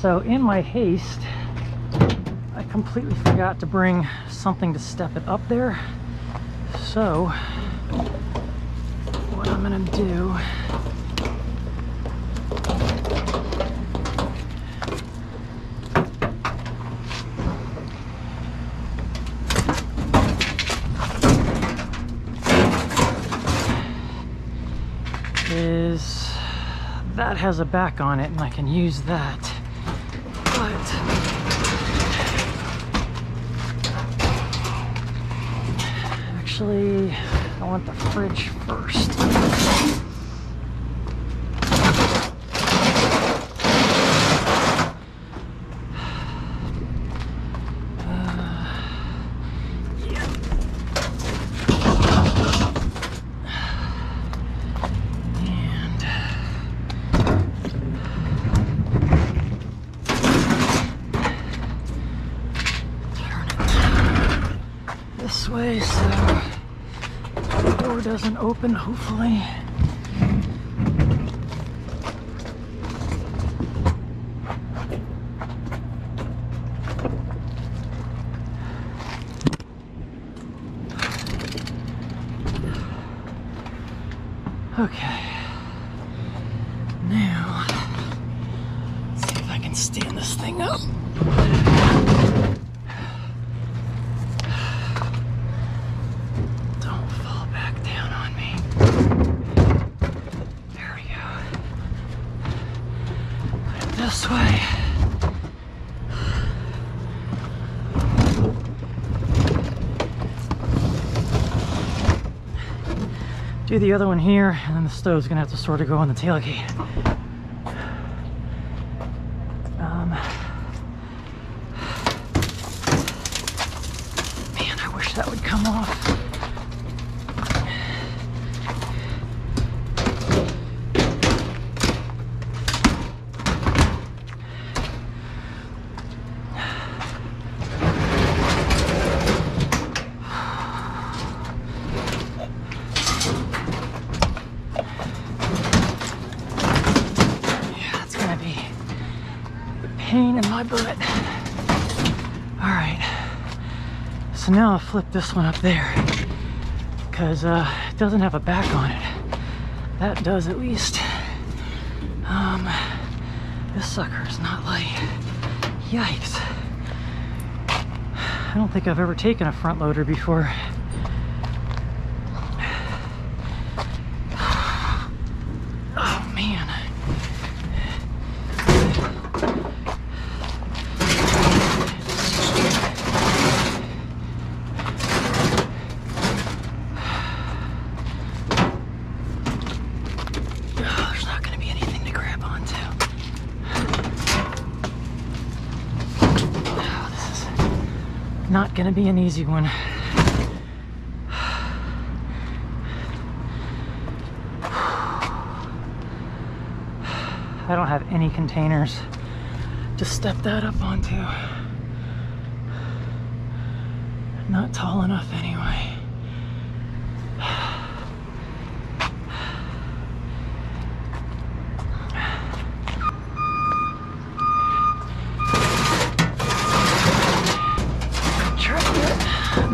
So in my haste, I completely forgot to bring something to step it up there. So what I'm gonna do is, that has a back on it and I can use that, but actually I want the fridge first. Way so the door doesn't open, hopefully. Okay, now let's see if I can stand this thing up. This way. Do the other one here, and then the stove's gonna have to sort of go on the tailgate. Man, I wish that would come off. Pain in my butt. All right, so now I'll flip this one up there because it doesn't have a back on it. That does at least. This sucker is not light. Yikes. I don't think I've ever taken a front loader before. Oh man. Not gonna be an easy one. I don't have any containers to step that up onto. Not tall enough anyway.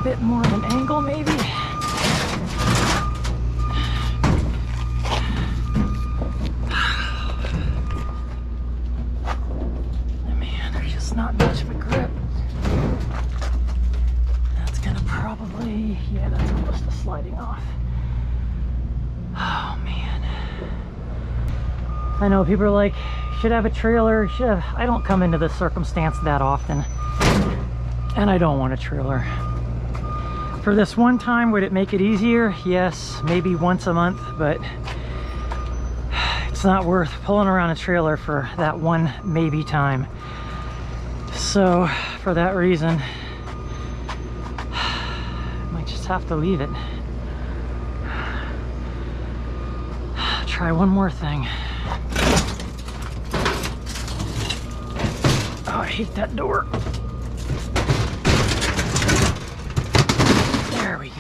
Bit more of an angle maybe. Man, there's just not much of a grip. That's gonna probably, yeah, that's almost a sliding off. Oh man. I know people are like, you should have a trailer, you should have. I don't come into this circumstance that often. And I don't want a trailer. For this one time, would it make it easier? Yes, maybe once a month, but it's not worth pulling around a trailer for that one maybe time. So for that reason, I might just have to leave it. Try one more thing. Oh, I hate that door. There we go.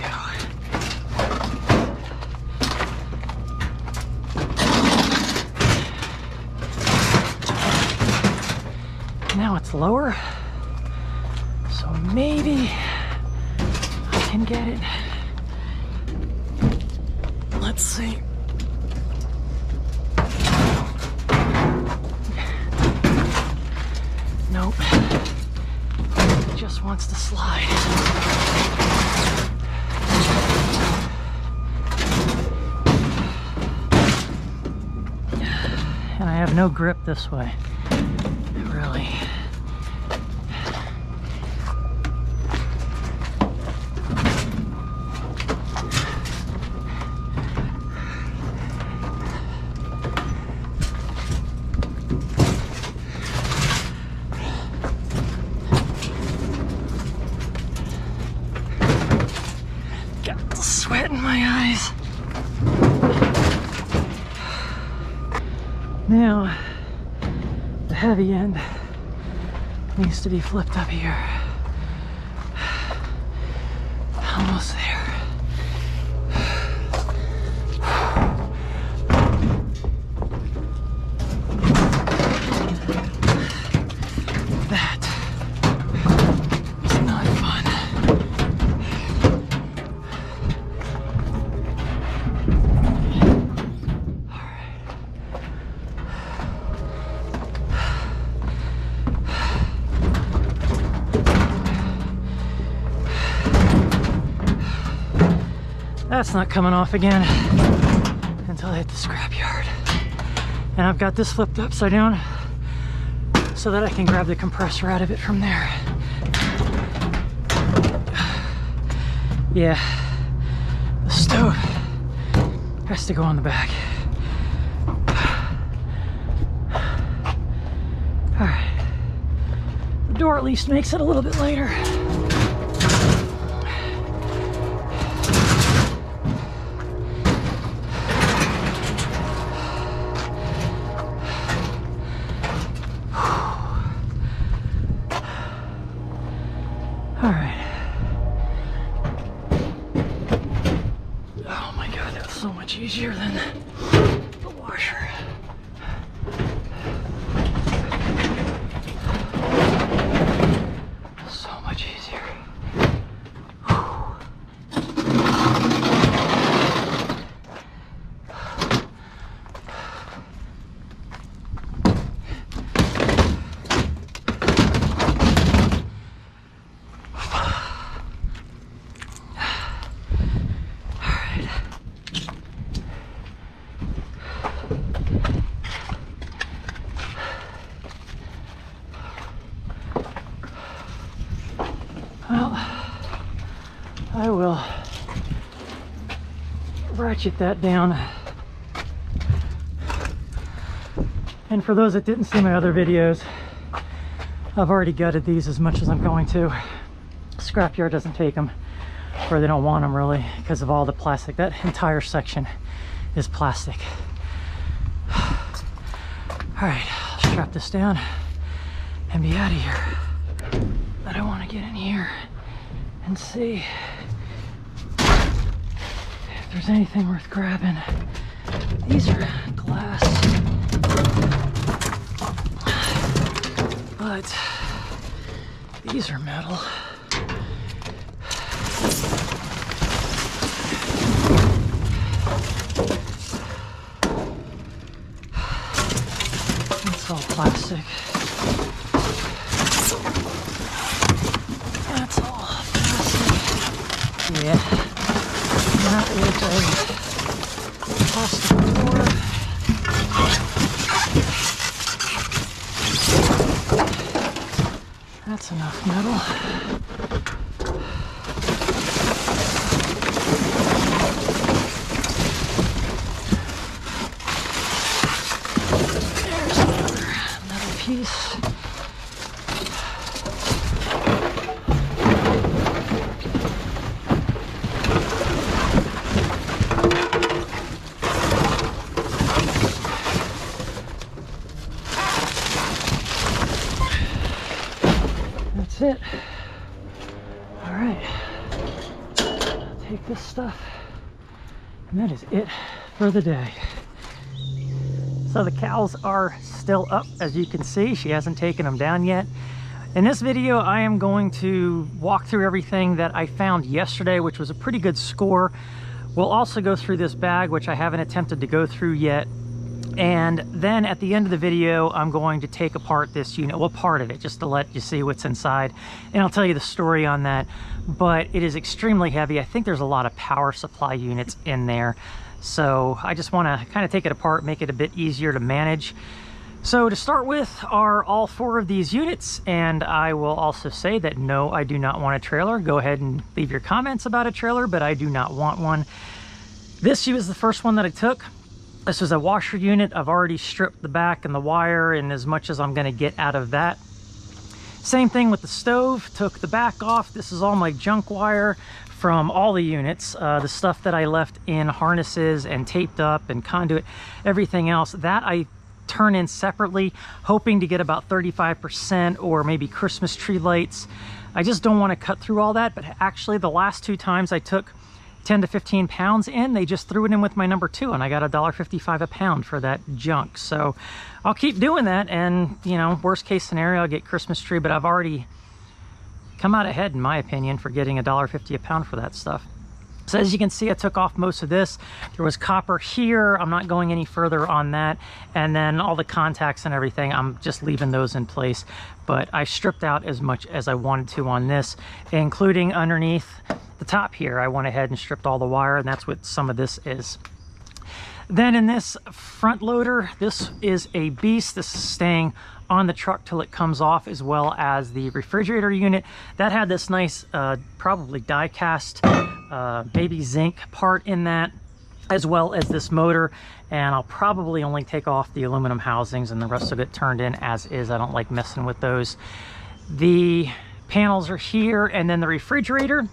Now it's lower, so maybe I can get it. Let's see. Nope. It just wants to slide. And I have no grip this way. Really. Got the sweat in my eyes. Now, the heavy end needs to be flipped up here. Almost there. That was not fun. That's not coming off again until I hit the scrapyard. And I've got this flipped upside down so that I can grab the compressor out of it from there. Yeah, the stove has to go on the back. All right, the door at least makes it a little bit later. All right. Oh my God, that was so much easier than the washer. So much easier. Well, I will ratchet that down. And for those that didn't see my other videos, I've already gutted these as much as I'm going to. Scrapyard doesn't take them, or they don't want them really, because of all the plastic. That entire section is plastic. All right, I'll strap this down and be out of here. But I want to get in here and see if there's anything worth grabbing. These are glass, but these are metal. It's all plastic. That's all plastic. Yeah, that is a plastic board. That's enough metal. There's another metal piece. That's it. All right, I'll take this stuff, and that is it for the day. So the cows are still up, as you can see. She hasn't taken them down yet. In this video, I am going to walk through everything that I found yesterday, which was a pretty good score. We'll also go through this bag, which I haven't attempted to go through yet. And then at the end of the video, I'm going to take apart this unit, well, part of it, just to let you see what's inside. And I'll tell you the story on that. But it is extremely heavy. I think there's a lot of power supply units in there. So I just want to kind of take it apart, make it a bit easier to manage. So to start with are all 4 of these units, and I will also say that no, I do not want a trailer. Go ahead and leave your comments about a trailer, but I do not want one. This was the first one that I took. This was a washer unit. I've already stripped the back and the wire and as much as I'm going to get out of that. Same thing with the stove. Took the back off. This is all my junk wire from all the units. The stuff that I left in harnesses and taped up and conduit, everything else, that I turn in separately, hoping to get about 35% or maybe Christmas tree lights. I just don't want to cut through all that, but actually the last 2 times I took 10 to 15 pounds in, they just threw it in with my number 2 and I got $1.55 a pound for that junk. So I'll keep doing that, and you know, worst case scenario, I'll get Christmas tree, but I've already come out ahead in my opinion for getting $1.50 a pound for that stuff. So as you can see, I took off most of this. There was copper here. I'm not going any further on that. And then all the contacts and everything, I'm just leaving those in place. But I stripped out as much as I wanted to on this, including underneath the top here. I went ahead and stripped all the wire, and that's what some of this is. Then in this front loader, this is a beast. This is staying on the truck till it comes off, as well as the refrigerator unit. That had this nice, probably die cast, baby zinc part in that, as well as this motor. And I'll probably only take off the aluminum housings and the rest of it turned in as is. I don't like messing with those. The panels are here, and then the refrigerator,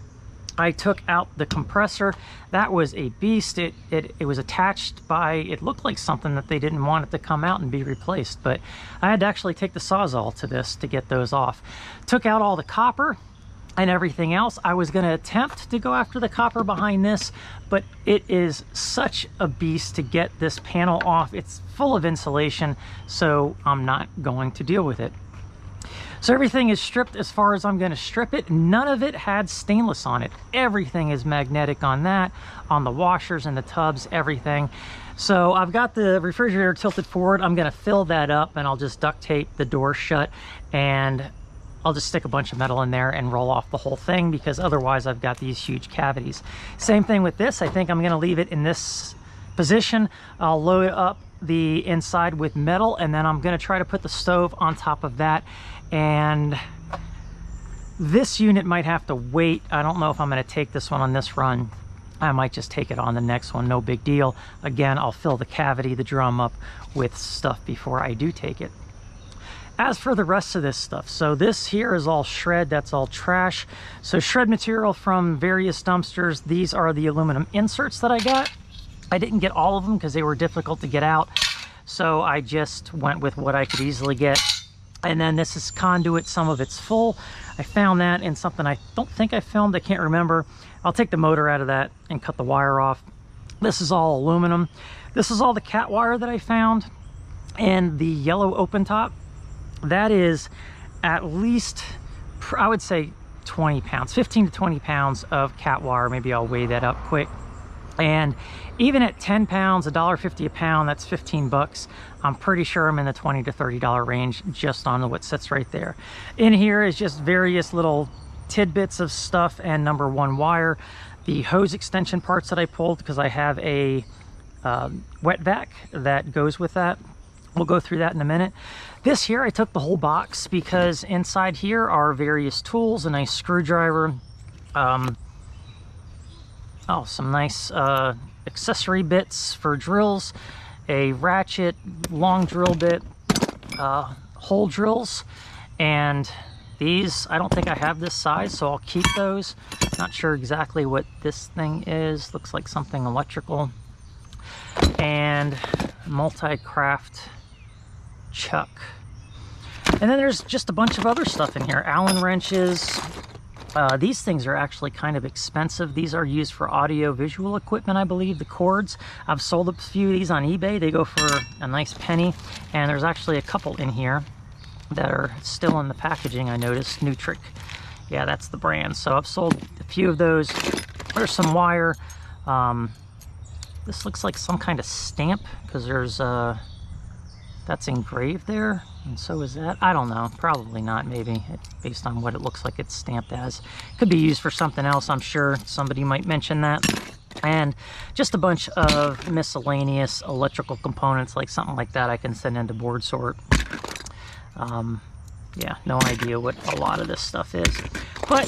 I took out the compressor. That was a beast. It was attached by, it looked like something that they didn't want it to come out and be replaced, but I had to actually take the Sawzall to this to get those off. Took out all the copper and everything else. I was going to attempt to go after the copper behind this, but it is such a beast to get this panel off. It's full of insulation, so I'm not going to deal with it. So everything is stripped as far as I'm going to strip it. None of it had stainless on it. Everything is magnetic on that, on the washers and the tubs, everything. So I've got the refrigerator tilted forward. I'm going to fill that up, and I'll just duct tape the door shut, and I'll just stick a bunch of metal in there and roll off the whole thing, because otherwise I've got these huge cavities. Same thing with this. I think I'm going to leave it in this position. I'll load up the inside with metal, and then I'm going to try to put the stove on top of that. And this unit might have to wait. I don't know if I'm going to take this one on this run. I might just take it on the next one, no big deal. Again, I'll fill the cavity, the drum up with stuff before I do take it. As for the rest of this stuff, so this here is all shred, that's all trash. So shred material from various dumpsters. These are the aluminum inserts that I got. I didn't get all of them because they were difficult to get out, so I just went with what I could easily get. And then this is conduit, some of it's full. I found that in something I don't think I filmed, I can't remember. I'll take the motor out of that and cut the wire off. This is all aluminum. This is all the cat wire that I found, and the yellow open top. That is at least, I would say 20 pounds, 15 to 20 pounds of cat wire. Maybe I'll weigh that up quick. And even at 10 pounds, $1.50 a pound, that's 15 bucks. I'm pretty sure I'm in the $20 to $30 range just on what sits right there. In here is just various little tidbits of stuff and number 1 wire. The hose extension parts that I pulled because I have a wet vac that goes with that. We'll go through that in a minute. This here, I took the whole box because inside here are various tools, a nice screwdriver, some nice accessory bits for drills, a ratchet, long drill bit, hole drills, and these, I don't think I have this size, so I'll keep those. Not sure exactly what this thing is. Looks like something electrical. And multi-craft chuck. And then there's just a bunch of other stuff in here. Allen wrenches, These things are actually kind of expensive. These are used for audio visual equipment, I believe, the cords. I've sold a few of these on eBay. They go for a nice penny, and there's actually a couple in here that are still in the packaging, I noticed. Nutric. Yeah, that's the brand. So I've sold a few of those. There's some wire. This looks like some kind of stamp, because there's that's engraved there, and so is that. I don't know, probably not, maybe, based on what it looks like it's stamped as. Could be used for something else, I'm sure. Somebody might mention that. And just a bunch of miscellaneous electrical components, like something like that I can send into board sort. Yeah, no idea what a lot of this stuff is, but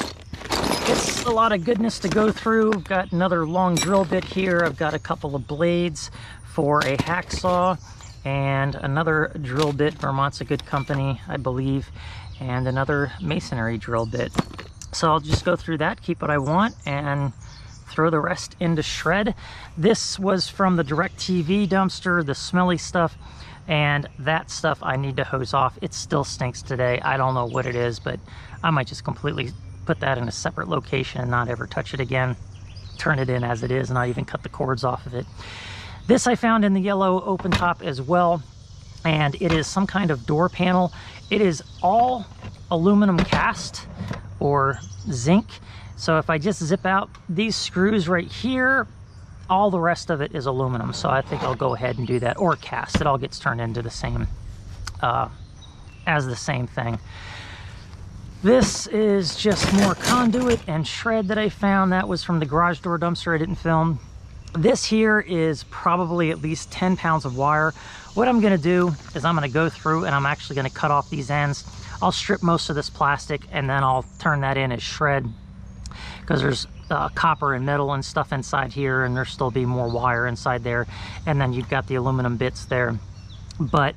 it's a lot of goodness to go through. I've got another long drill bit here. I've got a couple of blades for a hacksaw, and another drill bit. Vermont's a good company, I believe, and another masonry drill bit. So I'll just go through that, keep what I want, and throw the rest into shred. This was from the DirecTV dumpster, the smelly stuff, and that stuff I need to hose off. It still stinks today. I don't know what it is, but I might just completely put that in a separate location and not ever touch it again. Turn it in as it is, and not even cut the cords off of it. This I found in the yellow open top as well, and it is some kind of door panel. It is all aluminum cast or zinc. So if I just zip out these screws right here, all the rest of it is aluminum. So I think I'll go ahead and do that, or cast. It all gets turned into the same, as the same thing. This is just more conduit and shred that I found. That was from the garage door dumpster I didn't film. This here is probably at least 10 pounds of wire. What I'm gonna do is I'm gonna go through and I'm actually gonna cut off these ends. I'll strip most of this plastic and then I'll turn that in as shred, because there's copper and metal and stuff inside here, and there'll still be more wire inside there, and then you've got the aluminum bits there. But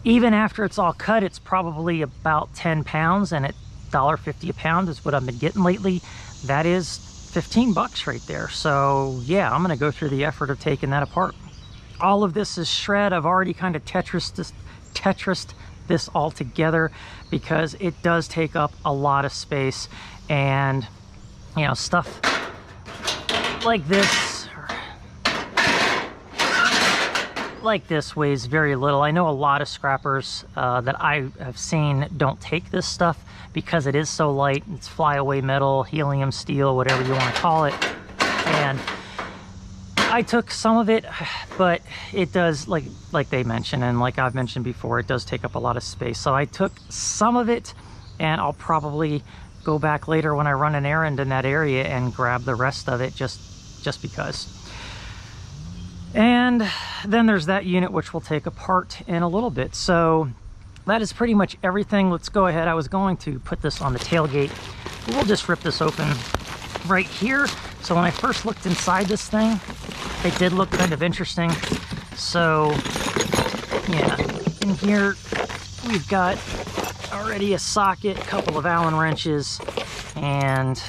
even after it's all cut, it's probably about 10 pounds, and at $1.50 a pound is what I've been getting lately. That is 15 bucks right there. So yeah, I'm gonna go through the effort of taking that apart. All of this is shred. I've already kind of Tetrised this all together, because it does take up a lot of space, and you know, stuff like this weighs very little. I know a lot of scrappers that I have seen don't take this stuff because it is so light. It's flyaway metal, helium steel, whatever you want to call it. And I took some of it, but it does, like they mentioned, and like I've mentioned before, it does take up a lot of space. So I took some of it, and I'll probably go back later when I run an errand in that area and grab the rest of it, just because. And then there's that unit, which we'll take apart in a little bit. So that is pretty much everything. Let's go ahead. I was going to put this on the tailgate. We'll just rip this open right here. So when I first looked inside this thing, it did look kind of interesting. So yeah, in here we've got already a socket, a couple of Allen wrenches, and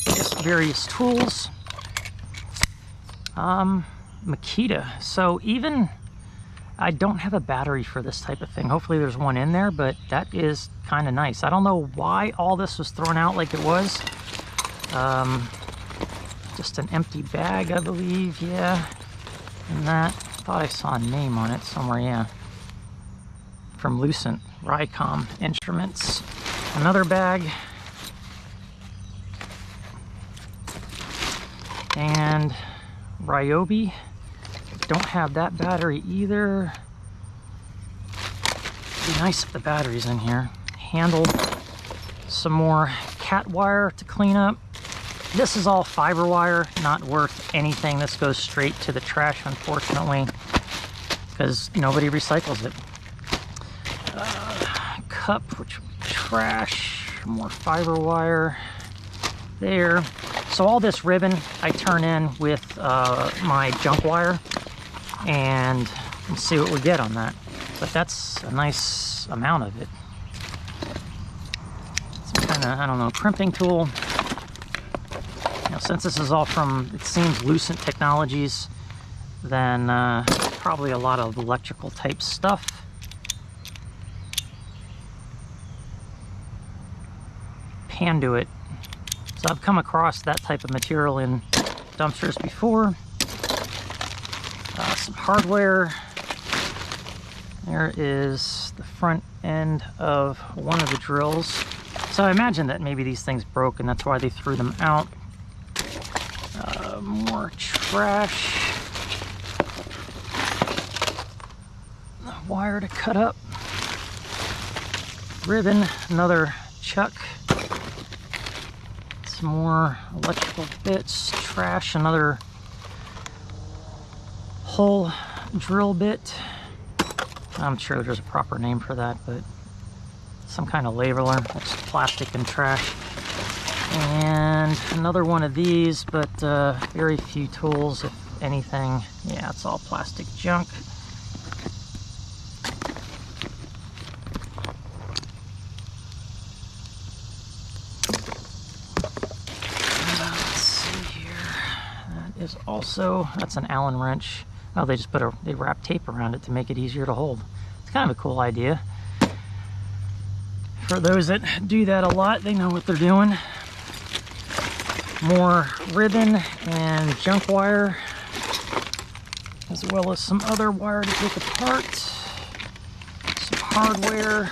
just various tools. Makita. So even I don't have a battery for this type of thing. Hopefully there's one in there, but that is kind of nice. I don't know why all this was thrown out like it was. Just an empty bag, I believe. Yeah, and that, I thought I saw a name on it somewhere. Yeah, from Lucent Rycom Instruments. Another bag, and Ryobi. Don't have that battery either. It'd be nice if the battery's in here. Handle, some more cat wire to clean up. This is all fiber wire, not worth anything. This goes straight to the trash, unfortunately, because nobody recycles it. Cup, which would be trash. More fiber wire there. So all this ribbon I turn in with my junk wire, and we'll see what we get on that. But that's a nice amount of it. Some kind of, I don't know, crimping tool. You know, since this is all from, it seems, Lucent Technologies, then probably a lot of electrical type stuff. Panduit So I've come across that type of material in dumpsters before. Some hardware. There is the front end of one of the drills. So I imagine that maybe these things broke and that's why they threw them out. More trash. Wire to cut up. Ribbon, another chuck. Some more electrical bits, trash, another hole drill bit. I'm sure there's a proper name for that, but some kind of labeler. That's plastic and trash. And another one of these, but very few tools, if anything. Yeah, it's all plastic junk. Let's see here. That is also, that's an Allen wrench. Oh, they just they wrap tape around it to make it easier to hold. It's kind of a cool idea. For those that do that a lot, they know what they're doing. More ribbon and junk wire, as well as some other wire to take apart. Some hardware.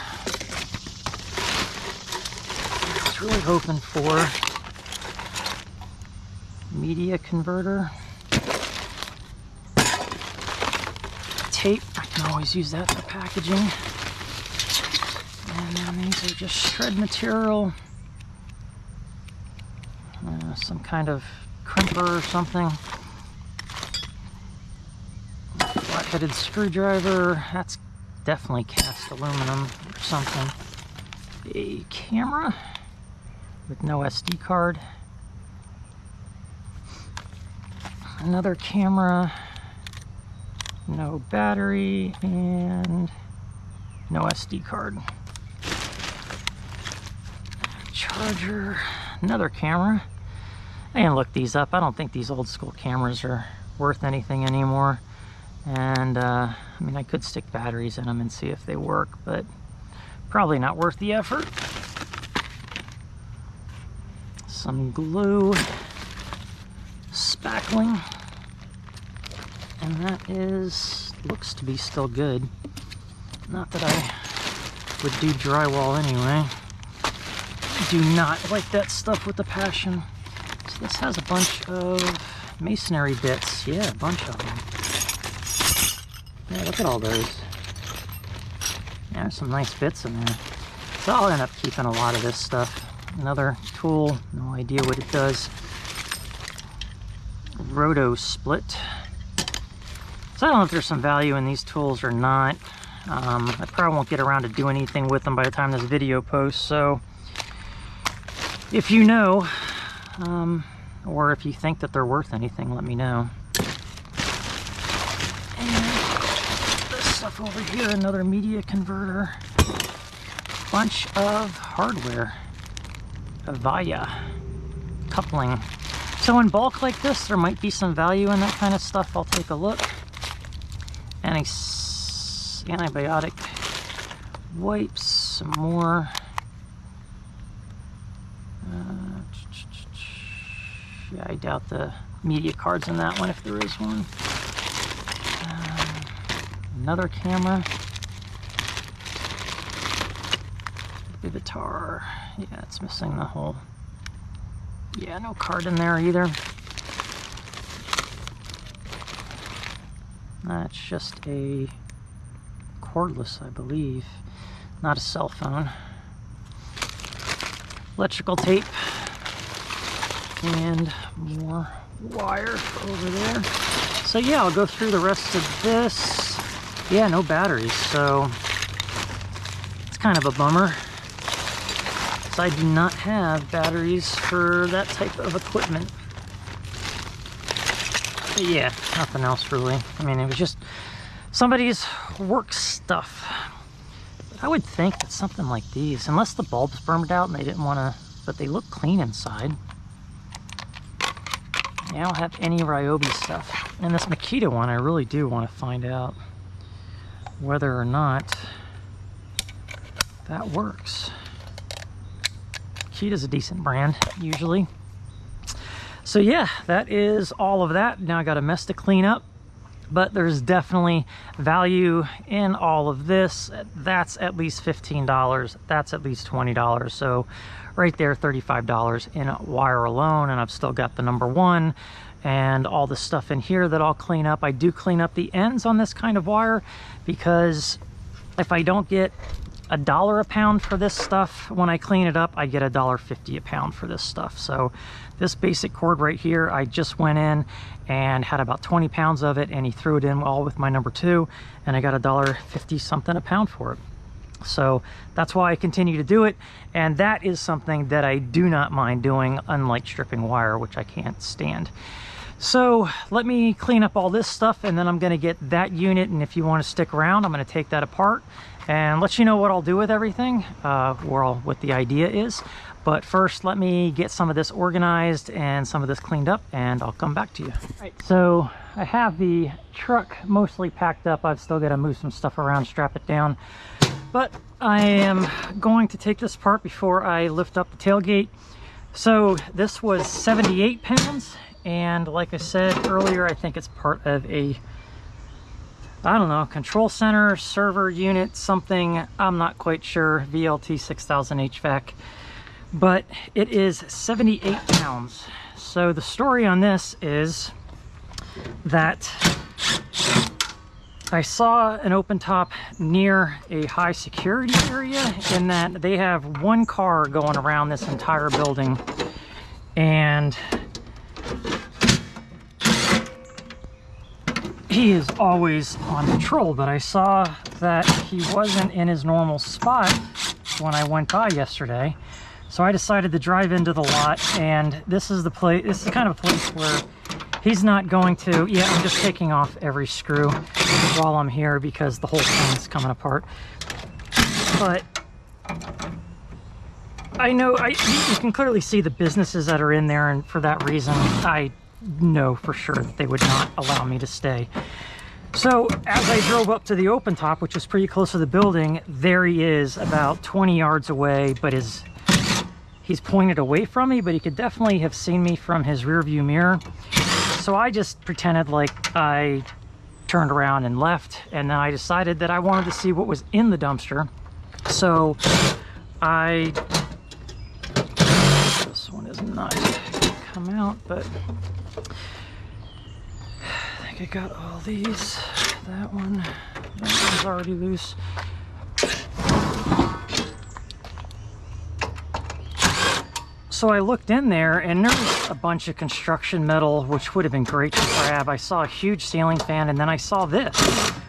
I was really hoping for media converter. Tape, I can always use that for packaging. And then these are just shred material. Some kind of crimper or something. Flat-headed screwdriver. That's definitely cast aluminum or something. A camera with no SD card. Another camera. No battery and no SD card. Charger, another camera. I didn't look these up. I don't think these old school cameras are worth anything anymore. And I mean, I could stick batteries in them and see if they work, but probably not worth the effort. Some glue, spackling. And that looks to be still good. Not that I would do drywall anyway. Do not like that stuff with a passion. So this has a bunch of masonry bits. Yeah, a bunch of them. Yeah, look at all those. Yeah, there's some nice bits in there. So I'll end up keeping a lot of this stuff. Another tool, no idea what it does. Roto split. So I don't know if there's some value in these tools or not. I probably won't get around to do anything with them by the time this video posts, so if you know, or if you think that they're worth anything, let me know. And this stuff over here, another media converter. Bunch of hardware. Avaya coupling. So in bulk like this, there might be some value in that kind of stuff. I'll take a look. Antibiotic wipes, some more. Yeah, I doubt the media card's in that one if there is one. Another camera. Vivitar. Yeah, it's missing the whole. Yeah, no card in there either. That's just a cordless, I believe. Not a cell phone. Electrical tape. And more wire over there. So yeah, I'll go through the rest of this. Yeah, no batteries, so it's kind of a bummer. So I do not have batteries for that type of equipment. But yeah, nothing else really. I mean, it was just somebody's work stuff. I would think that something like these, unless the bulbs burned out and they didn't want to, but they look clean inside. Yeah, I don't have any Ryobi stuff. And this Makita one, I really do want to find out whether or not that works. Makita's a decent brand usually. So yeah, that is all of that. Now I got a mess to clean up, but there's definitely value in all of this. That's at least $15. That's at least $20. So right there, $35 in wire alone. And I've still got the number one and all the stuff in here that I'll clean up. I do clean up the ends on this kind of wire because if I don't get $1 a pound for this stuff when I clean it up, I get $1.50 a pound for this stuff. So this basic cord right here, I just went in and had about 20 pounds of it, and he threw it in all with my number two, and I got $1.50 something a pound for it. So that's why I continue to do it, and that is something that I do not mind doing, unlike stripping wire, which I can't stand. So let me clean up all this stuff, and then I'm going to get that unit, and if you want to stick around, I'm going to take that apart and let you know what I'll do with everything, what the idea is. But first, let me get some of this organized and some of this cleaned up, and I'll come back to you. All right, so I have the truck mostly packed up. I've still got to move some stuff around, strap it down. But I am going to take this apart before I lift up the tailgate. So this was 78 pounds, and like I said earlier, I think it's part of a, I don't know, control center, server unit, something, I'm not quite sure, VLT 6000 HVAC, but it is 78 pounds. So the story on this is that I saw an open top near a high security area, in that they have one car going around this entire building, and he is always on patrol, but I saw that he wasn't in his normal spot when I went by yesterday. So I decided to drive into the lot, and this is the place, this is the kind of place where he's not going to, yeah, I'm just taking off every screw while I'm here because the whole thing's coming apart. But I know, you can clearly see the businesses that are in there, and for that reason, I know for sure that they would not allow me to stay. So as I drove up to the open top, which is pretty close to the building, there he is about 20 yards away, but he's pointed away from me, but he could definitely have seen me from his rear view mirror. So I just pretended like I turned around and left, and then I decided that I wanted to see what was in the dumpster. So this one is not come out, but I think I got all these. That one's already loose. So I looked in there, and there was a bunch of construction metal, which would have been great to grab. I saw a huge ceiling fan, and then I saw this,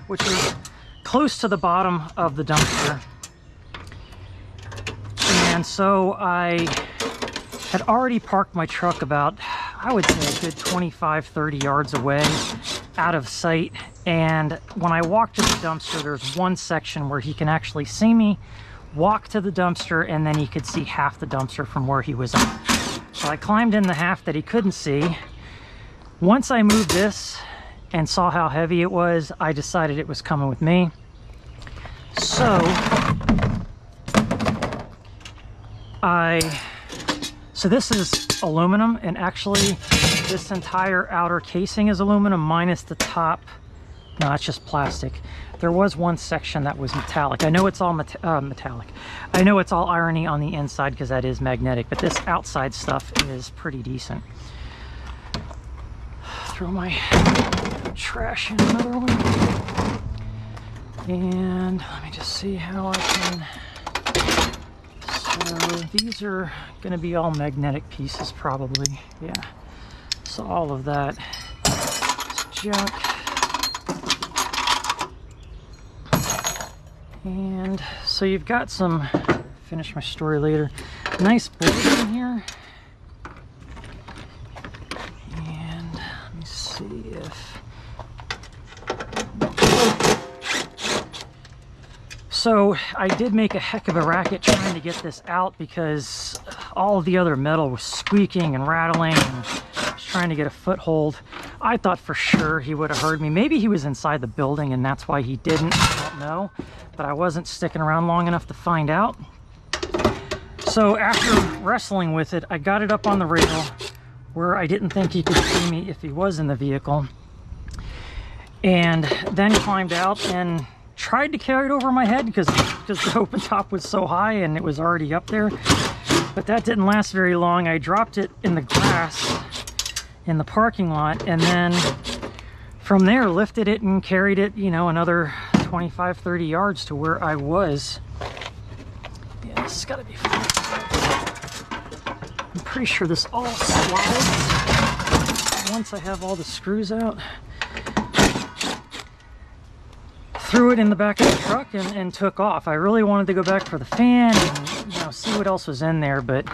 which is close to the bottom of the dumpster. And so I had already parked my truck about, I would say, a good 25, 30 yards away, out of sight. And when I walked to the dumpster, there's one section where he can actually see me, walk to the dumpster, and then he could see half the dumpster from where he was at. So I climbed in the half that he couldn't see. Once I moved this and saw how heavy it was, I decided it was coming with me. So this is aluminum, and actually this entire outer casing is aluminum minus the top. No, it's just plastic. There was one section that was metallic. I know it's all metallic. I know it's all irony on the inside because that is magnetic, but this outside stuff is pretty decent. Throw my trash in another one. And let me just see how I can... So these are going to be all magnetic pieces probably. Yeah. So all of that is junk. And so you've got some, finish my story later, nice board in here. And let me see if... So I did make a heck of a racket trying to get this out because all of the other metal was squeaking and rattling, and I was trying to get a foothold. I thought for sure he would have heard me. Maybe he was inside the building and that's why he didn't. I don't know. But I wasn't sticking around long enough to find out. So after wrestling with it, I got it up on the rail where I didn't think he could see me if he was in the vehicle, and then climbed out and tried to carry it over my head because the open top was so high and it was already up there. But that didn't last very long. I dropped it in the grass in the parking lot, and then from there lifted it and carried it, you know, another 25-30 yards to where I was. Yeah, this has got to be fun. I'm pretty sure this all slides once I have all the screws out. Threw it in the back of the truck and took off. I really wanted to go back for the fan and, you know, see what else was in there, but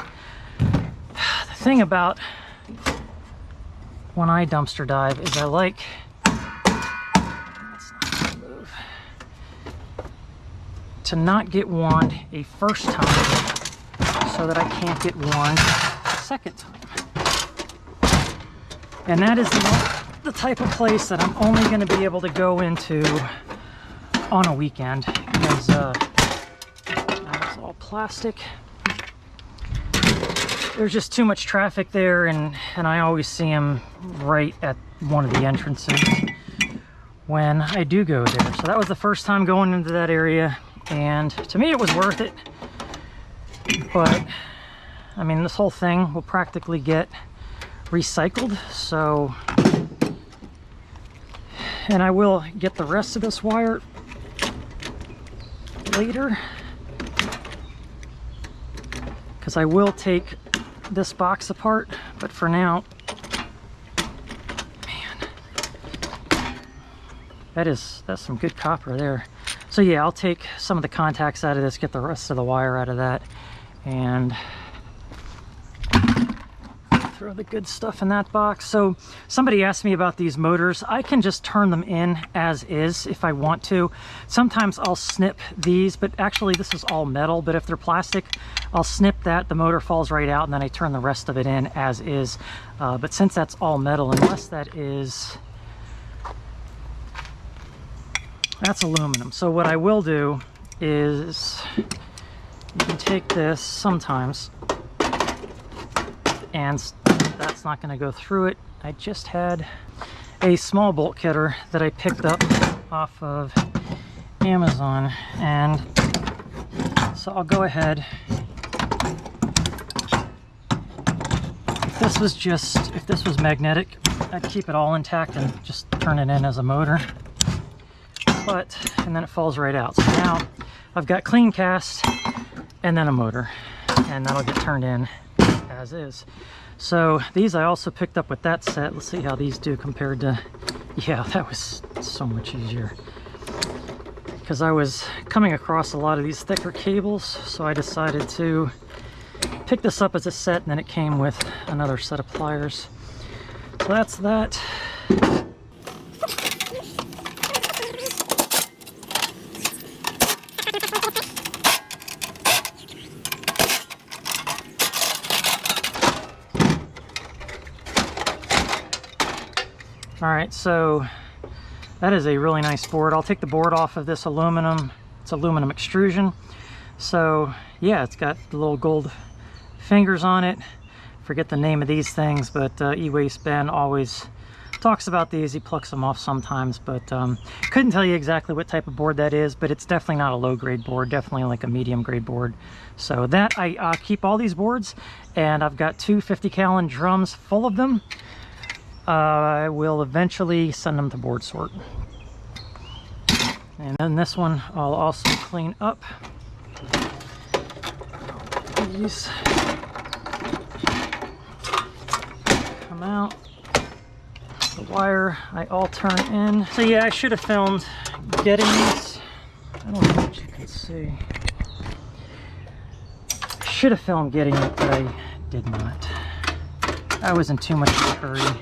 the thing about when I dumpster dive is I like, let's not move, to not get warned a first time so that I can't get warned a second time. And that is the type of place that I'm only going to be able to go into on a weekend, because it's all plastic. There's just too much traffic there, and I always see them right at one of the entrances when I do go there. So that was the first time going into that area, and to me it was worth it. But I mean, this whole thing will practically get recycled, so, and I will get the rest of this wire later, because I will take this box apart, but for now, man, that's some good copper there. So yeah, I'll take some of the contacts out of this, get the rest of the wire out of that, and throw the good stuff in that box. So somebody asked me about these motors. I can just turn them in as is if I want to. Sometimes I'll snip these, but actually this is all metal, but if they're plastic, I'll snip that, the motor falls right out, and then I turn the rest of it in as is. But since that's all metal, unless that's aluminum. So what I will do is, you can take this sometimes, and that's not going to go through it. I just had a small bolt cutter that I picked up off of Amazon, and so I'll go ahead. If this was magnetic, I'd keep it all intact and just turn it in as a motor. And then it falls right out. So now I've got clean cast and then a motor, and that'll get turned in as is. So these I also picked up with that set. Let's see how these do compared to, yeah, that was so much easier, because I was coming across a lot of these thicker cables, so I decided to pick this up as a set, and then it came with another set of pliers. So that's that. All right, so that is a really nice board. I'll take the board off of this aluminum. It's aluminum extrusion. So yeah, it's got the little gold fingers on it. Forget the name of these things, but E-Waste Ben always talks about these. He plucks them off sometimes, but couldn't tell you exactly what type of board that is, but it's definitely not a low grade board, definitely like a medium grade board. So that, I keep all these boards, and I've got two 50-gallon drums full of them. I will eventually send them to board sort. And then this one I'll also clean up. These come out. The wire I all turn in. So yeah, I should have filmed getting these. I don't know what you can see. I should have filmed getting it, but I did not. I was in too much of a hurry.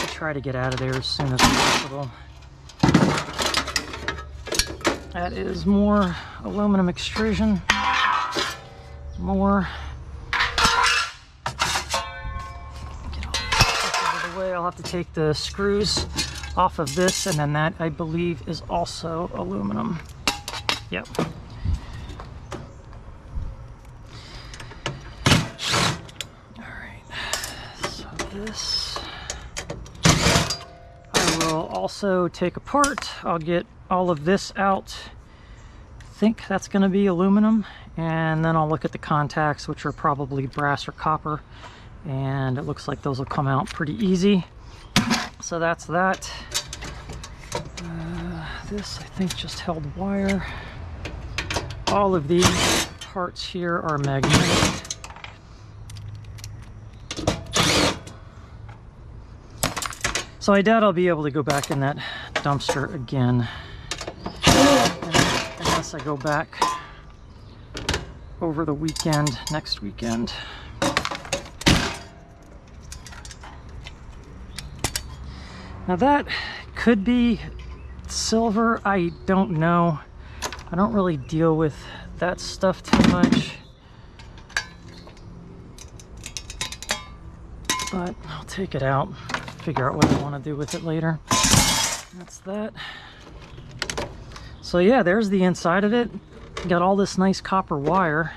Try to get out of there as soon as possible. That is more aluminum extrusion. More. Get all this out of the way. I'll have to take the screws off of this, and then that, I believe, is also aluminum. Yep. this I will also take apart. I'll get all of this out. I think that's going to be aluminum, and then I'll look at the contacts, which are probably brass or copper, and it looks like those will come out pretty easy. So that's that. This I think just held wire. All of these parts here are magnetic. So I doubt I'll be able to go back in that dumpster again, unless I go back over the weekend, next weekend. Now that could be silver, I don't know. I don't really deal with that stuff too much, but I'll take it out, figure out what I want to do with it later. That's that. So yeah, there's the inside of it. Got all this nice copper wire,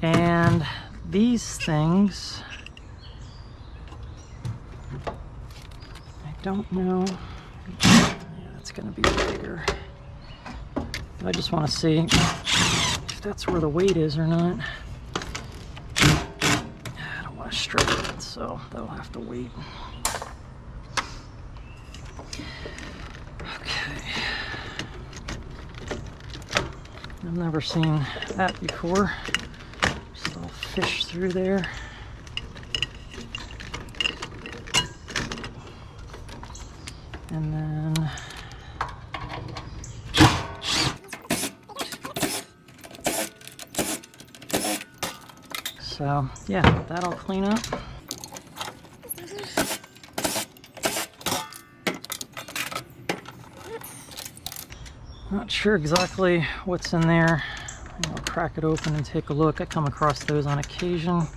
and these things, I don't know. Yeah, it's gonna be bigger. I just want to see if that's where the weight is or not. I don't want to strip it, so that'll have to wait. Okay. I've never seen that before. Just I'll fish through there. And then so yeah, that'll clean up. Not sure exactly what's in there. I'll crack it open and take a look. I come across those on occasion.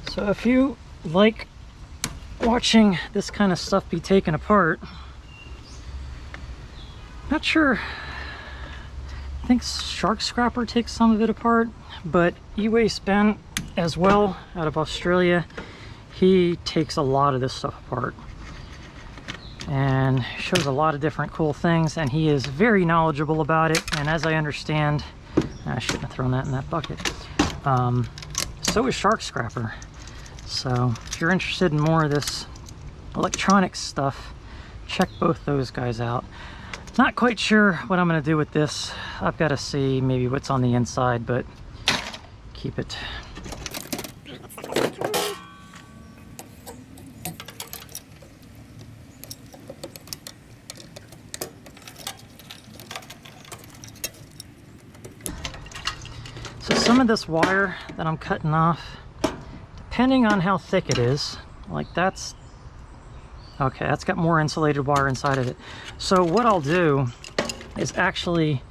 So if you like watching this kind of stuff be taken apart, not sure, I think Shark Scrapper takes some of it apart, but E-Waste Ben as well, out of Australia, he takes a lot of this stuff apart and shows a lot of different cool things, and he is very knowledgeable about it. And as I understand, I shouldn't have thrown that in that bucket, so is Shark Scrapper. So if you're interested in more of this electronics stuff, check both those guys out. Not quite sure what I'm going to do with this. I've got to see maybe what's on the inside, but keep it. So some of this wire that I'm cutting off, depending on how thick it is, like that's okay, that's got more insulated wire inside of it. So what I'll do is actually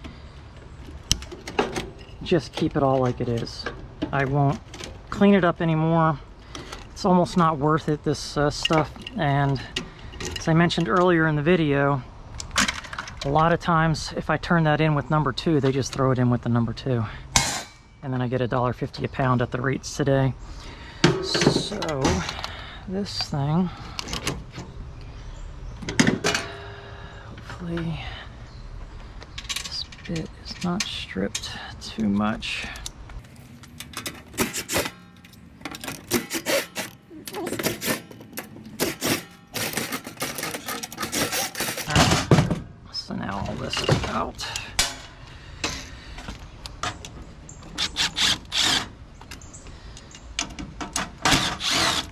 just keep it all like it is. I won't clean it up anymore. It's almost not worth it, this stuff. And as I mentioned earlier in the video, a lot of times if I turn that in with number 2, they just throw it in with the number 2. And then I get $1.50 a pound at the rates today. So this thing, hopefully this bit is not stripped too much. So now all this is out.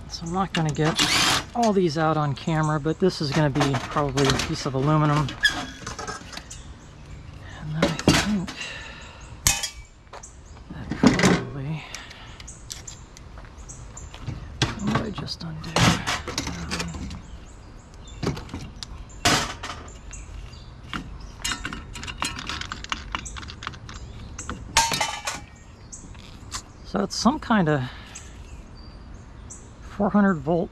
So I'm not going to get all these out on camera, but this is going to be probably a piece of aluminum. And then I think that probably, what did I just undo? So it's some kind of 400 volt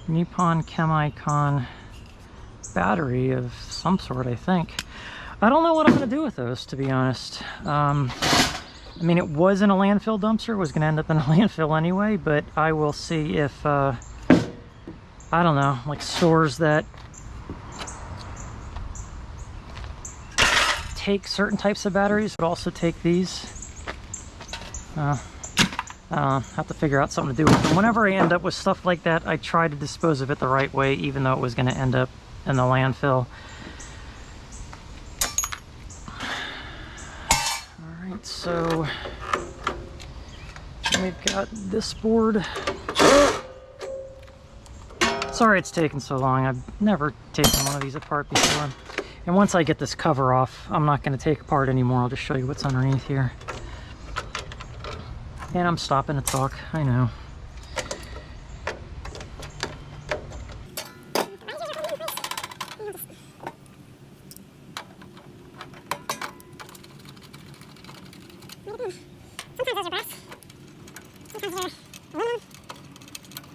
Nippon Chemicon battery of some sort, I think. I don't know what I'm going to do with those, to be honest. I mean, it was in a landfill dumpster. It was going to end up in a landfill anyway, but I will see if, I don't know, like stores that take certain types of batteries but also take these. Have to figure out something to do with them. Whenever I end up with stuff like that, I try to dispose of it the right way, even though it was going to end up in the landfill. Alright, so we've got this board. Sorry it's taken so long. I've never taken one of these apart before. And once I get this cover off, I'm not going to take apart anymore. I'll just show you what's underneath here. And I'm stopping to talk, I know.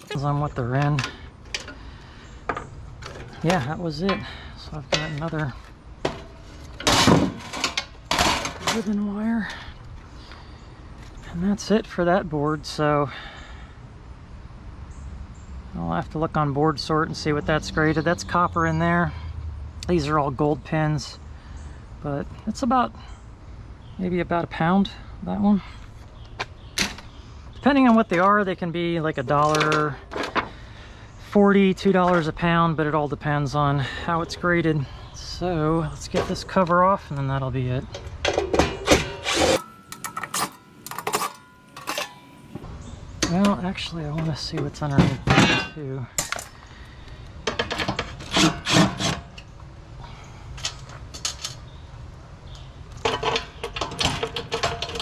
Depends on what they're in. Yeah, that was it. So I've got another ribbon wire. And that's it for that board, so I'll have to look on board sort and see what that's graded. That's copper in there. These are all gold pins, but it's about, maybe about a pound, that one. Depending on what they are, they can be like $1.40, $2 a pound, but it all depends on how it's graded. So let's get this cover off and then that'll be it. Well, actually, I want to see what's underneath there too.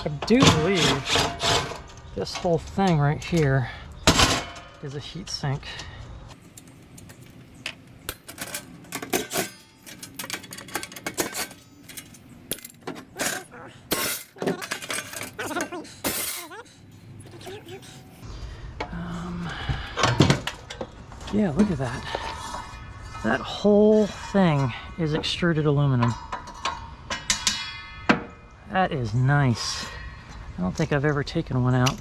I do believe this whole thing right here is a heat sink. Yeah, look at that. That whole thing is extruded aluminum. That is nice. I don't think I've ever taken one out.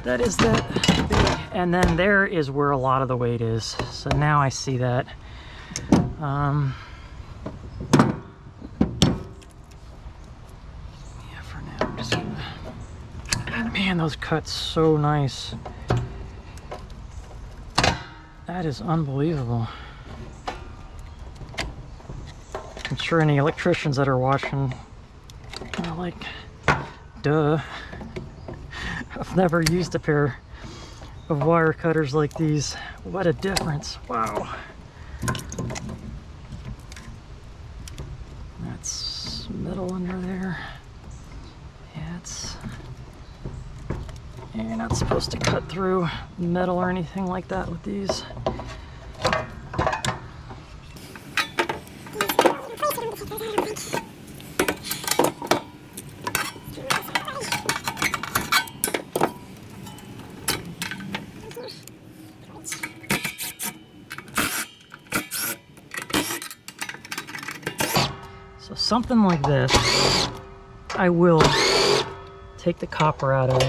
That is that big. And then there is where a lot of the weight is. So now I see that. Yeah, for now I'm just gonna... Man, those cut so nice. That is unbelievable. I'm sure any electricians that are watching are like, duh. I've never used a pair of wire cutters like these. What a difference. Wow. That's metal under there. Yeah, it's... You're not supposed to cut through metal or anything like that with these. So something like this, I will take the copper out of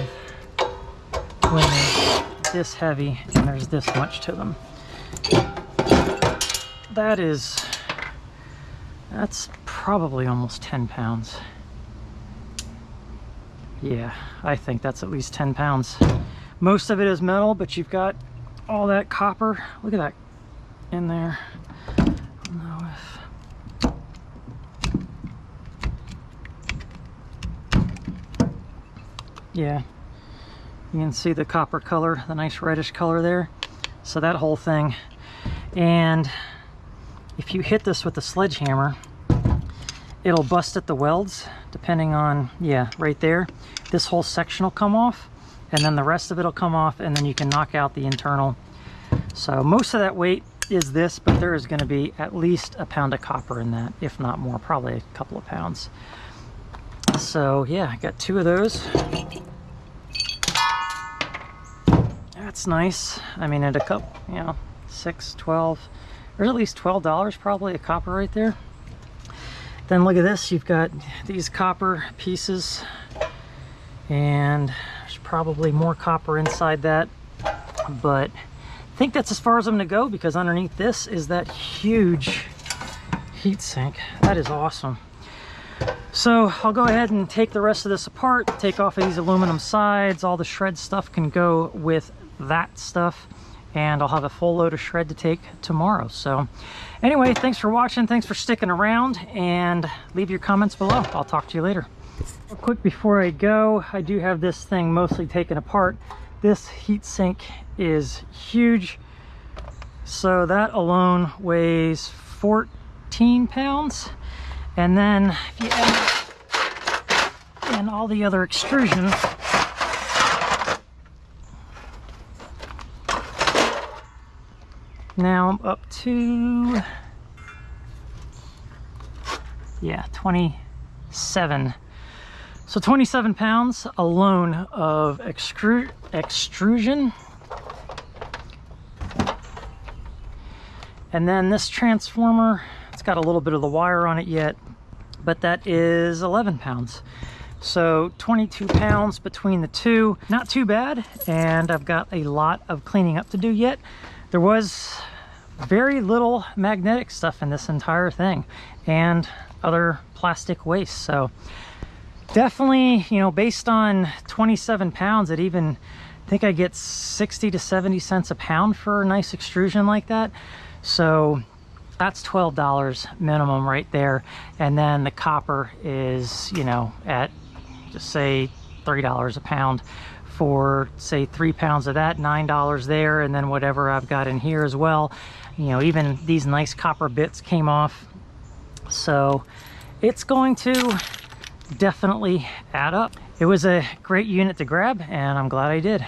when they're this heavy and there's this much to them. That's probably almost 10 pounds. Yeah, I think that's at least 10 pounds. Most of it is metal, but you've got all that copper. Look at that in there. I don't know if... Yeah. You can see the copper color, the nice reddish color there. So that whole thing. And if you hit this with a sledgehammer, it'll bust at the welds, depending on, yeah, right there. This whole section will come off, and then the rest of it will come off, and then you can knock out the internal. So most of that weight is this, but there is going to be at least a pound of copper in that, if not more, probably a couple of pounds. So yeah, I got two of those. That's nice. I mean, at a cup, you know, 6, 12, or at least $12 probably a copper right there. Then look at this, you've got these copper pieces, and there's probably more copper inside that, but I think that's as far as I'm gonna go, because underneath this is that huge heat sink. That is awesome. So I'll go ahead and take the rest of this apart, take off of these aluminum sides. All the shred stuff can go with that stuff, and I'll have a full load of shred to take tomorrow. So anyway, thanks for watching, thanks for sticking around, and leave your comments below. I'll talk to you later. Real quick before I go, I do have this thing mostly taken apart. This heat sink is huge, so that alone weighs 14 pounds. And then if you add in all the other extrusion, now I'm up to, yeah, 27. So 27 pounds alone of extrusion. And then this transformer, it's got a little bit of the wire on it yet, but that is 11 pounds. So 22 pounds between the two. Not too bad, and I've got a lot of cleaning up to do yet. There was very little magnetic stuff in this entire thing, and other plastic waste. So definitely, you know, based on 27 pounds, it even, I think I get 60 to 70 cents a pound for a nice extrusion like that. So that's $12 minimum right there. And then the copper is, you know, at just say $3 a pound for say 3 pounds of that, $9 there, and then whatever I've got in here as well. You know, even these nice copper bits came off. So it's going to definitely add up. It was a great unit to grab, and I'm glad I did.